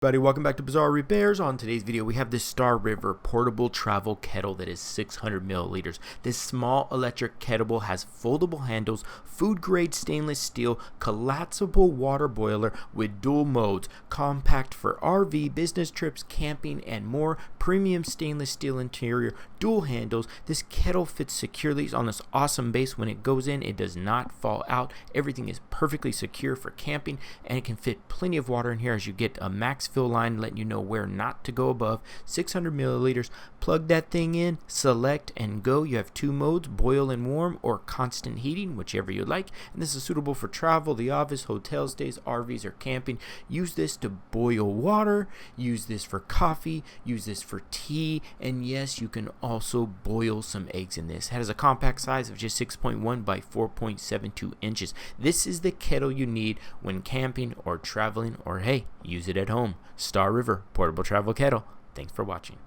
Everybody, welcome back to Bizarre Repairs. On today's video, we have this Stariver Portable Travel Kettle that is 600 milliliters. This small electric kettle has foldable handles, food-grade stainless steel, collapsible water boiler with dual modes, compact for RV, business trips, camping, and more, premium stainless steel interior, dual handles. This kettle fits securely on this awesome base. When it goes in, it does not fall out. Everything is perfectly secure for camping, and it can fit plenty of water in here as you get a max fill line letting you know where not to go above 600 milliliters. Plug that thing in, select, and go. You have two modes, boil and warm or constant heating, whichever you like, and this is suitable for travel, the office, hotel stays, RVs, or camping. Use this to boil water, use this for coffee, use this for tea, and yes, you can also boil some eggs in this. It has a compact size of just 6.1 by 4.72 inches. This is the kettle you need when camping or traveling, or hey, use it at home. Stariver Portable Travel Kettle. Thanks for watching.